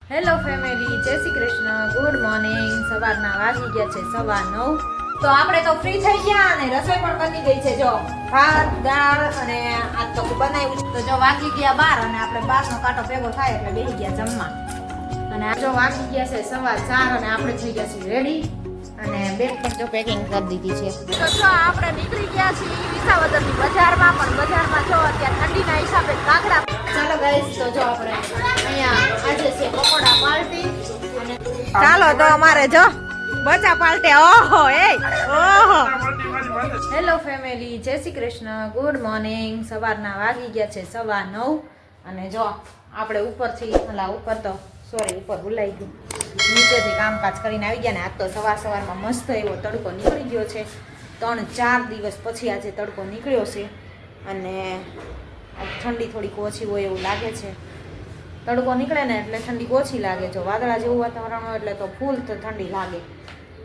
Hello family, જય Shri Krishna, good morning. સવારના વાગી ગયા છે 9:15. તો આપણે તો ફ્રી થઈ ગયા અને રસોઈ પણ બની ગઈ છે. જો ભાત, દાળ અને આજ તો બનાવ્યું. તો જો વાગી ગયા 12 અને આપણે 12 નો કાંટો ભેગો થાય એટલે બેસી ગયા જમવા. અને આ જો વાગી ગયા છે 4:15 અને આપણે થઈ ગયા છીએ રેડી અને બેગ પણ જો પેકિંગ કરી દીધી છે. તો જો આપણે નીકળી ગયા છીએ વિસાવદરની બજારમાં, પણ બજારમાં જો અત્યારે ઠંડીના હિસાબે કાકડા. ચાલો ગાઈસ, તો જો આપણે અહીંયા આજે છે પકોડા પાર્ટી અને ચાલો તો અમારે જો બચા પાર્ટી. ઓહો ઓહો. હેલો ફેમિલી, જય શ્રી કૃષ્ણ, ગુડ મોર્નિંગ. સવારના વાગી ગયા છે 9:15 અને જો આપણે ઉપરથી ઉપર તો સોરી ઉપર ભૂલાઈ ગયું, નીચેથી કામકાજ કરીને આવી ગયા ને આજ તો સવારમાં મસ્ત એવો તડકો નીકળી ગયો છે. 3-4 દિવસ પછી આજે તડકો નીકળ્યો છે અને ઠંડી થોડીક ઓછી હોય એવું લાગે છે. તડકો નીકળે ને એટલે ઠંડી ઓછી લાગે. જો વાદળા જેવું વાતાવરણ હોય એટલે તો ફૂલ તો ઠંડી લાગે,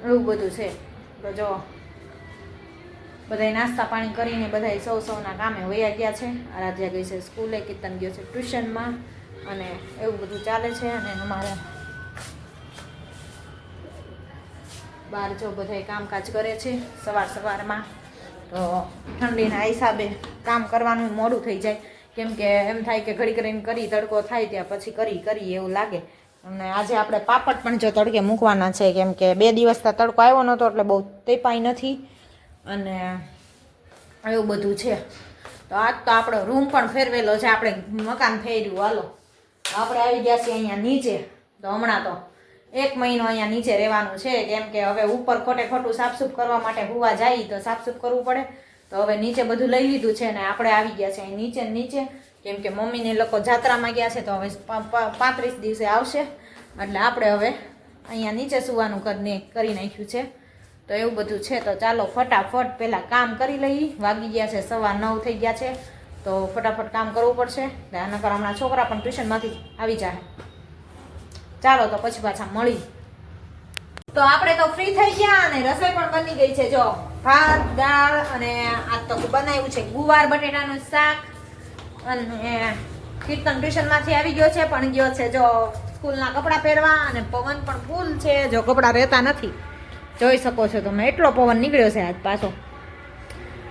એવું બધું છે. તો જો બધાય નાસ્તા પાણી કરીને બધાય સૌના કામે વયા ગયા છે. આરાધ્યા ગઈ છે સ્કૂલે, કીર્તન ગયો છે ટ્યુશનમાં અને એવું બધું ચાલે છે. અને અમારે બહાર જો બધાય કામકાજ કરે છે સવારમાં. તો ઠંડીના હિસાબે કામ કરવાનું મોડું થઈ જાય, કેમ કે એમ થાય કે ઘડી કરીને કરી તડકો થાય ત્યાં પછી કરી એવું લાગે. અને આજે આપણે પાપડ પણ જો તડકે મૂકવાના છે, કેમ કે 2 દિવસથી તડકો આવ્યો નહોતો એટલે બહુ તેપાઈ નથી અને એવું બધું છે. તો આજ તો આપણો રૂમ પણ ફેરવેલો છે, આપણે મકાન ફેર્યું. હાલો આપણે આવી ગયા છીએ અહીંયા નીચે. તો હમણાં તો 1 મહિનો અહીંયા નીચે રહેવાનું છે, કેમ કે હવે ઉપર ખોટું સાફસૂફ કરવા માટે હુવા જાય તો સાફસૂફ કરવું પડે. તો હવે નીચે બધું લઈ લીધું છે ને આપણે આવી ગયા છે અહીં નીચે, કેમ કે મમ્મીને લોકો જાત્રામાં ગયા છે તો હવે 35 દિવસે આવશે એટલે આપણે હવે અહીંયા નીચે સુવાનું કરી નાખ્યું છે. તો એવું બધું છે. તો ચાલો ફટાફટ પહેલાં કામ કરી લઈએ. વાગી ગયા છે 9:15 થઈ ગયા છે, તો ફટાફટ કામ કરવું પડશે. નકર હમણાં છોકરા પણ ટ્યુશનમાંથી આવી જાય. ચાલો તો પછી પાછા મળી. તો આપણે તો ફ્રી થઈ ગયા અને રસોઈ પણ બની ગઈ છે. જો ભાત, દાળ અને આજ તો બનાવ્યું છે ગુવાર બટેટાનું શાક. અને કીર્તન ટ્યુશનમાંથી આવી ગયો છે, પણ ગયો છે જો સ્કૂલના કપડાં પહેરવા અને પવન પણ ફૂલ છે. જો કપડાં રહેતા નથી, જોઈ શકો છો તમે, એટલો પવન નીકળ્યો છે આજ પાછો.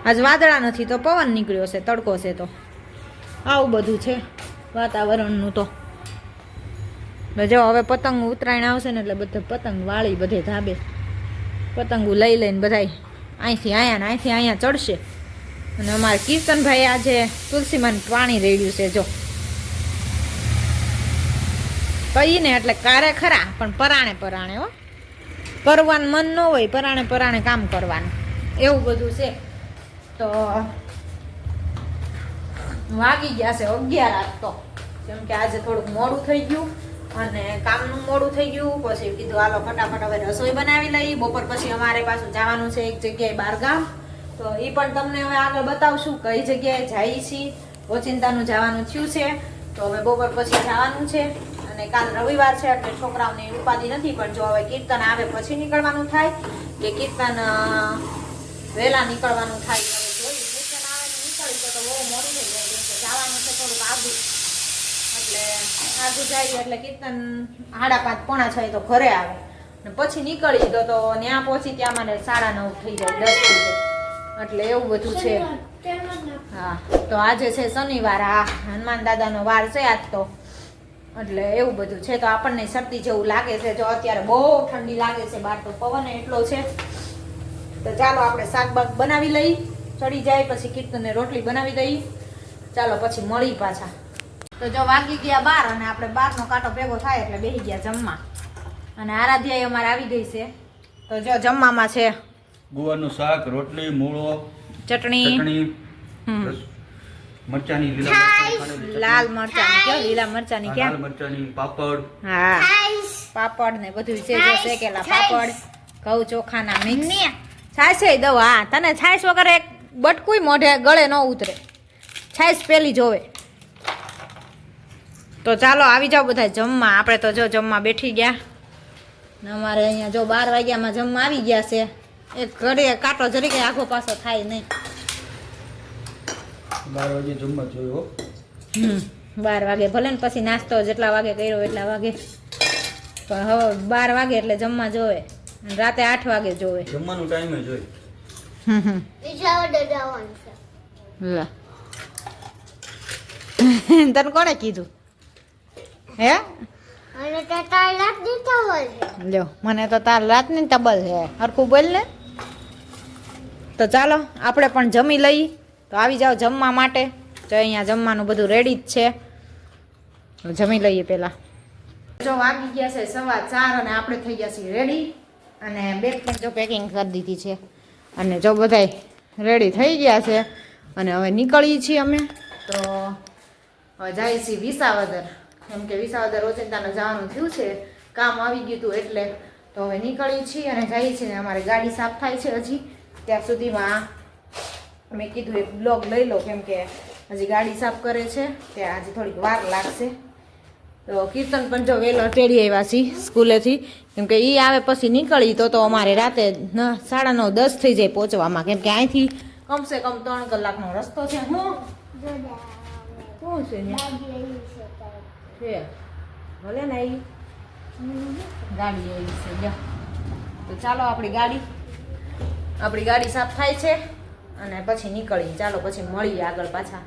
આજ વાદળા નથી તો પવન નીકળ્યો છે, તડકો છે. તો આવું બધું છે વાતાવરણનું. તો જો હવે પતંગ ઉત્તરાયણ આવશે ને એટલે બધે પતંગ વાળી બધે ધાબે પતંગો લઈને બધાય અહીંથી અહીંયા ચડશે. અને અમારે કીર્તનભાઈ આજે તુલસીમાં પાણી રેડ્યું છે. જો કહીને એટલે કારે ખરા, પણ પરાણે હો, કરવાનું મન ન હોય, પરાણે કામ કરવાનું, એવું બધું છે. તો વાગી ગયા છે 11 આજ તો, કેમ કે આજે થોડુંક મોડું થઈ ગયું અને કામનું મોડું થઈ ગયું. પછી કીધું હાલો ફટાફટ હવે રસોઈ બનાવી લઈ. બપોર પછી અમારે પાછું જવાનું છે એક જગ્યાએ બહારગામ. તો એ પણ તમને હવે આગળ બતાવશું કઈ જગ્યાએ જઈએ છીએ. ઓચિંતાનું જવાનું થયું છે, તો હવે બપોર પછી જવાનું છે. અને કાલ રવિવાર છે એટલે છોકરાઓને ઉપાધિ નથી, પણ જો હવે કીર્તન આવે પછી નીકળવાનું થાય કે કીર્તન વહેલા નીકળવાનું થાય. હવે જોયું, કીર્તન આવે ને નીકળી તો બહુ મોડું થઈ જાય, કેમ કે જવાનું છે થોડુંક આગું. એટલે આગું જાય એટલે કીર્તન 5:30-5:45 તો ઘરે આવે ને પછી નીકળી તો ત્યાં પહોંચી ત્યાં મને 9:30 થઈ જાય, 10 થઈ જાય. એટલે એવું બધું છે. હા, તો આજે છે શનિવાર. હા, હનુમાન દાદાનો વાર છે આજ તો, એટલે એવું બધું છે. તો આપણને શરદી જેવું લાગે છે. જો અત્યારે બહુ ઠંડી લાગે છે બહાર, તો પવન એટલો છે. તો ચાલો આપણે શાકબાગ બનાવી લઈ, ચડી જાય પછી કીર્તનને રોટલી બનાવી દઈ. ચાલો પછી મળી પાછા. તો જો વાગી ગયા 12 અને આપણે 12 નો કાંટો ભેગો થાય એટલે બેસી ગયા જમવા. અને આરાધ્યા અમારે આવી ગઈ છે. તો જો જમવામાં છે ગુવારનું શાક, રોટલી, મૂળો, ચટણી, મરચાની લાલ મરચાની ક્યાં મરચાની પાપડ. હા, પાપડ ને બધું છે. જો શેકેલા પાપડ, ઘઉં ચોખાના મિક્સ. છાશ છે દઉં? હા, તને છાશ વગર એક બટકુય મોઢે ગળે ન ઉતરે, છાશ પેલી જોવે. તો ચાલો આવી જાઓ બધા જમવા. આપણે તો જો જમવા બેઠી ગયા ને અમારે અહીંયા જો 12 વાગ્યામાં જમવા આવી ગયા છે. એક ઘરે કાંટો જરીકે આખો પાછો થાય નહીં. 12 વાગે જમવા જોયો. 12 વાગે ભલે ને પછી નાસ્તો જેટલા વાગે કર્યો એટલા વાગે પણ હવે 12 વાગે એટલે જમવા જોવે અને રાતે 8 વાગે જોવે. જમવાનું ટાઈમે જોઈ. લે તને કોણે કીધું હે? લ્યો મને તો તાર રાતની ટબલ છે હરખું બોલ ને. તો ચાલો આપણે પણ જમી લઈ. તો આવી જાઓ જમવા માટે. તો અહીંયા જમવાનું બધું રેડી જ છે. જમી લઈએ પહેલા. જો વાગી ગયા છે 4:15 અને આપણે થઈ ગયા છીએ રેડી. અને બેગ પણ જો પેકિંગ કરી દીધી છે. અને જો બધાય રેડી થઈ ગયા છે અને હવે નીકળીએ છીએ અમે. તો હવે જાય છીએ વિસાવદર. કેમ કે વિસાવદર રોજિંદાને જવાનું થયું છે, કામ આવી ગયું હતું એટલે. તો હવે નીકળીએ છીએ અને જઈએ છીએ ને અમારી ગાડી સાફ થાય છે હજી. ત્યાં સુધીમાં મેં કીધું એક બ્લોગ લઈ લો કેમ કે હજી ગાડી સાફ કરે છે ત્યાં હજી થોડીક વાર લાગશે. તો કીર્તન પણ જો વહેલો તેડી આવ્યા છીએ સ્કૂલેથી કેમ કે એ આવે પછી નીકળી તો અમારે રાતે 9:30 10 થઈ જાય પહોંચવામાં. કેમ કે અહીંથી કમસે કમ 3 કલાકનો રસ્તો છે. શું છે ભલે ને આવી ગાડી આવી છે લ્યો. તો ચાલો આપણી ગાડી સાફ થાય છે અને પછી નીકળી. ચાલો પછી મળીએ આગળ પાછા.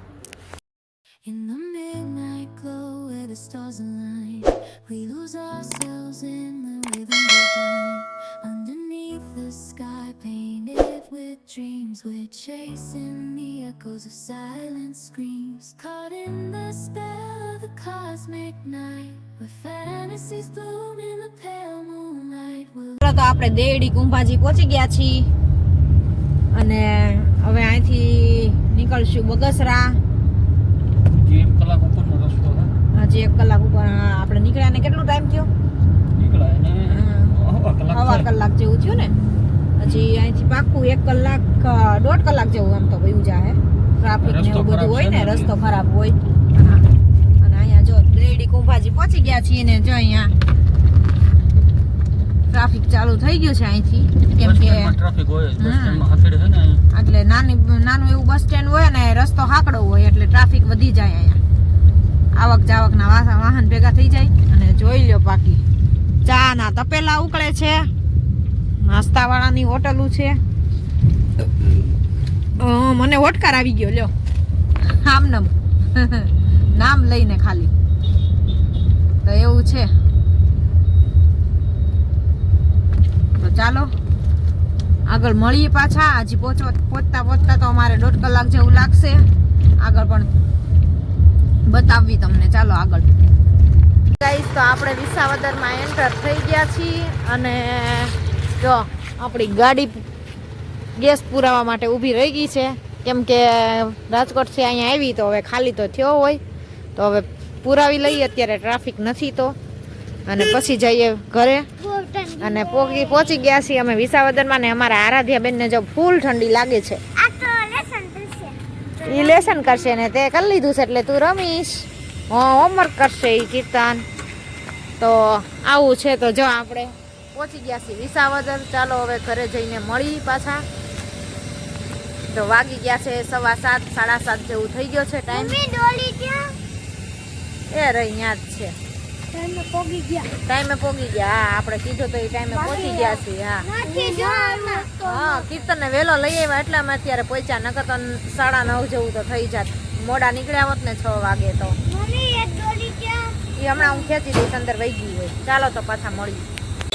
In the midnight glow where the stars align, we lose ourselves in the rhythm divine. Underneath the sky painted with dreams, we're chasing the echoes of silent screams. Caught in the spell of the cosmic night, where fantasies bloom in the pale moonlight. તો આપણે દેવડી કુંભાજી પહોંચી ગયા છીએ અને હવે અહીંથી નીકળશું બગસરા. 1 કલાક ઉપરનો રસ્તો છે. હજી 1 કલાક ઉપર આપણે નીકળ્યા ને કેટલો ટાઈમ થયો? નીકળાય ને સવા કલાક જેવું થયું ને. હજી અહીંથી પાક્કું 1 કલાક 1.5 કલાક જેવું આમ તો વયું જાય. ટ્રાફિક ને એવું બધું હોય ને, રસ્તો ખરાબ હોય. અને અહીંયા જો દેવડી કુંભાજી પહોંચી ગયા છીએ ને જો અહીંયા ટ્રાફિક ચાલુ થઈ ગયું છે અહીંથી. કેમ કે ટ્રાફિક હોય બસ સ્ટેન્ડમાં હાકડે છે ને અહીંયા. એટલે નાનું એવું બસ સ્ટેન્ડ હોય ને રસ્તો હાકડો હોય એટલે ટ્રાફિક વધી જાય અહીંયા. આવક જાવકના વાહન ભેગા થઈ જાય. અને જોઈ લ્યો બાકી ચા ના તપેલા ઉકળે છે, નાસ્તાવાળાની હોટલું છે. મને હોટકાર આવી ગયો લ્યો આમનમ નામ લઈને ખાલી. તો એવું છે. તો ચાલો આગળ મળીએ પાછા. હજી પહોંચતા તો અમારે 1.5 કલાક જેવું લાગશે. આગળ પણ બતાવવી તમને. ચાલો આગળ ગાઈસ. તો આપણે વિસાવદરમાં એન્ટર થઈ ગયા છીએ અને જો આપણી ગાડી ગેસ પુરાવા માટે ઊભી રહી ગઈ છે. કેમ કે રાજકોટથી અહીંયા આવી તો હવે ખાલી તો થયો હોય તો હવે પુરાવી લઈએ. અત્યારે ટ્રાફિક નથી તો અને પછી જઈએ ઘરે. અને પહોંચી ગયા છીએ અમે વિસાવદરમાં ને અમારા આરાધ્યાબેનને જો ફૂલ ઠંડી લાગે છે. એ લેસન કરશે ને તે કરી લીધું છે એટલે તું રમીશ. હોમવર્ક કરશે એ કીર્તન. તો આવું છે. તો જો આપણે પહોંચી ગયા છીએ વિસાવદર. ચાલો હવે ઘરે જઈને મળી પાછા. તો વાગી ગયા છે 7:15 7:30 જેવું થઈ ગયો છે ટાઈમ. એ રહી ત્યાં જ છે. ટાઈમે પોગી ગયા. હા આપણે કીધું તો એ ટાઈમે પહોંચી ગયા છીએ. હા કીર્તનને વહેલો લઈ આવ્યા એટલે અમે અત્યારે પહોંચ્યા. નકર તો 9:30 જેવું તો થઈ જાત. મોડા નીકળ્યા હોત ને 6 વાગે તો. એ હમણાં હું ખેંચી દઈશ અંદર વહી ગઈ હોય. ચાલો તો પાછા મળીએ.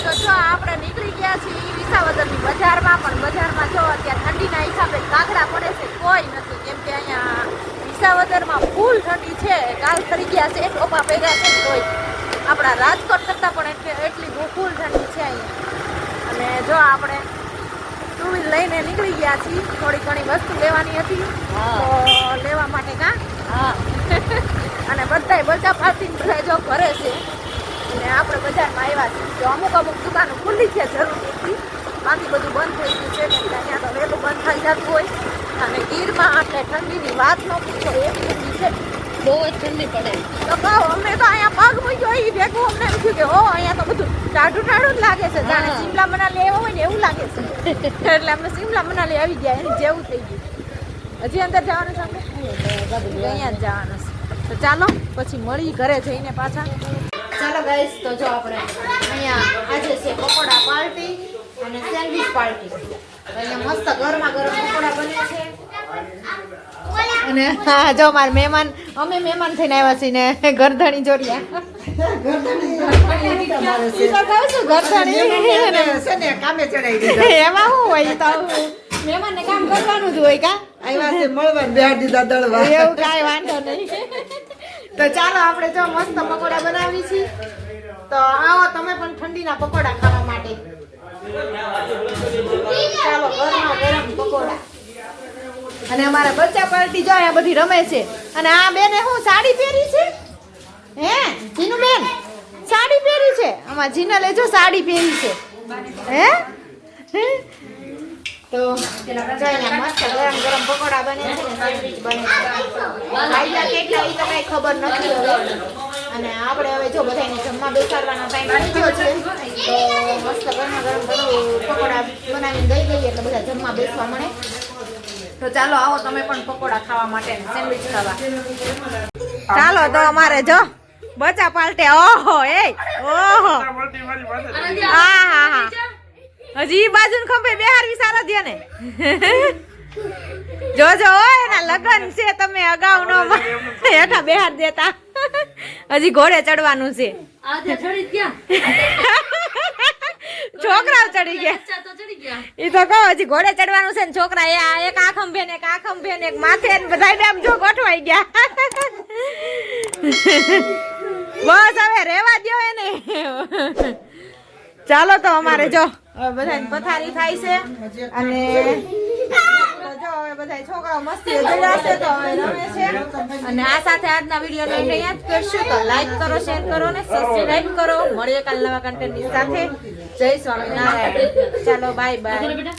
તો જો આપણે નીકળી ગયા છીએ વિસાવદરની બજારમાં. પણ બજારમાં જો અત્યારે ઠંડીના હિસાબે કાગડા પડે છે કોઈ નથી. કેમ કે અહીંયા વિસાવદરમાં ફૂલ ઠંડી છે. કાલ ફરી ગયા છે ટોપા ભેગા છે તોય આપણા રાજકોટ કરતાં પણ એટલી ફૂલ ઠંડી છે અહીંયા. અને જો આપણે 2 વ્હીલ લઈને નીકળી ગયા છીએ. થોડી ઘણી વસ્તુ લેવાની હતી તો લેવા માટે. અને બધાય બચા પાસીને બધા જો ઘરે છે અને આપણે બજારમાં આવ્યા છીએ. જો અમુક દુકાનો ખુલ્લી છે જરૂરથી, બાકી બધું બંધ થઈ ગયું છે. કેમ કે અહીંયા તો વહેલું બંધ થઈ જતું હોય. અને ગીરમાં એટલે ઠંડીની વાત ન પૂછો એવી ઠંડી છે. બહુ જ ઠંડી પડે. તો કહો અમને તો અહીંયા પગ મૂક્યો એ ભેગું અમને એમ થયું કે અહીંયા તો બધું ટાઢું જ લાગે છે. જાણે શિમલા મનાલી એવો હોય ને એવું લાગે છે. એટલે અમે શિમલા મનાલી આવી ગયા એની જેવું થઈ ગયું. હજી અંદર જવાનું છે આપણે અહીંયા જ જવાનું છે. તો ચાલો પછી મળી ઘરે જઈને પાછા. ચાલો ગાઈસ, તો જો આપણે અહીંયા આજે છે પકોડા પાર્ટી અને સેન્ડવિચ પાર્ટી. તો અહીંયા મસ્ત ગરમા ગરમ પકોડા બન્યા છે. અને હા જો મારા મહેમાન, અમે મહેમાન થઈને આવ્યા છીએ ને ગરધણી જોડ્યા. ઈ તો કહું છું ગરધણી કામે ચડાવી દીધા. એમાં શું હોય? તો મહેમાનને કામ કરવાનું જ હોય કા? આવ્યા છે મળવા બેહાડી દીધા દળવા. એવું કાંઈ વાંધો નહીં. તો ચાલો આપણે જો મસ્ત પકોડા બનાવી છીએ. તો આવો તમે પણ ઠંડીના પકોડા ખાવા માટે. ચાલો ગરમા ગરમ પકોડા. અને અમારા બચ્ચા પાર્ટી જો અહીંયા બધી રમે છે. અને આ બેને શું સાડી પહેરી છે? હે જીનુ બેન સાડી પહેરી છે? આમાં જીનલે જો સાડી પહેરી છે. હે તો ચાલો મસ્ત ગરમ ગરમ પકોડા બને છે ને સેન્ડવિચ બને છે. ફાયદા કેટલા એ તો કઈ ખબર નથી હવે. અને આપણે હવે જો બધાને જમવા બેસાડવાનો ટાઈમ આવી ગયો છે. તો મસ્ત ગરમા ગરમ પકોડા બનાવીને દઈ દઈએ એટલે બધા જમવા બેસવા મળે. તો ચાલો આવો તમે પણ પકોડા ખાવા માટે સેન્ડવિચ ખાવા. ચાલો તો અમારે જો બચા પાલટે. ઓહો એ ઓહો હા હા હા હજી બાજુ ખંભે બેહારવી સારા દે ને. જોજો એના લગન છે, તમે અગાઉ નો હેઠા બેહાર દેતા. હજી ઘોડે ચડવાનું છે. છોકરાઓ ચડી ગયા. ઈ તો કહો હજી ઘોડે ચડવાનું છે ને છોકરા એક આ ખંભે ને એક આ ખંભે ને એક માથે ને બધા આમ જો ગોઠવાઈ ગયા. બસ હવે રેવા દ્યો એને. ચાલો તો અમારે જો હવે બધાને પથારી થાય છે. અને જો હવે બધા છોકરાઓ મસ્તી જોડાશે તો હવે રમે છે. અને આ સાથે આજના વિડીયોને આપણે યાદ કરશું તો લાઈક કરો, શેર કરો ને સબસ્ક્રાઇબ કરો. મળીએ કાલ નવા કન્ટેન્ટની સાથે. જય સ્વામિનારાયણ. ચાલો બાય બાય.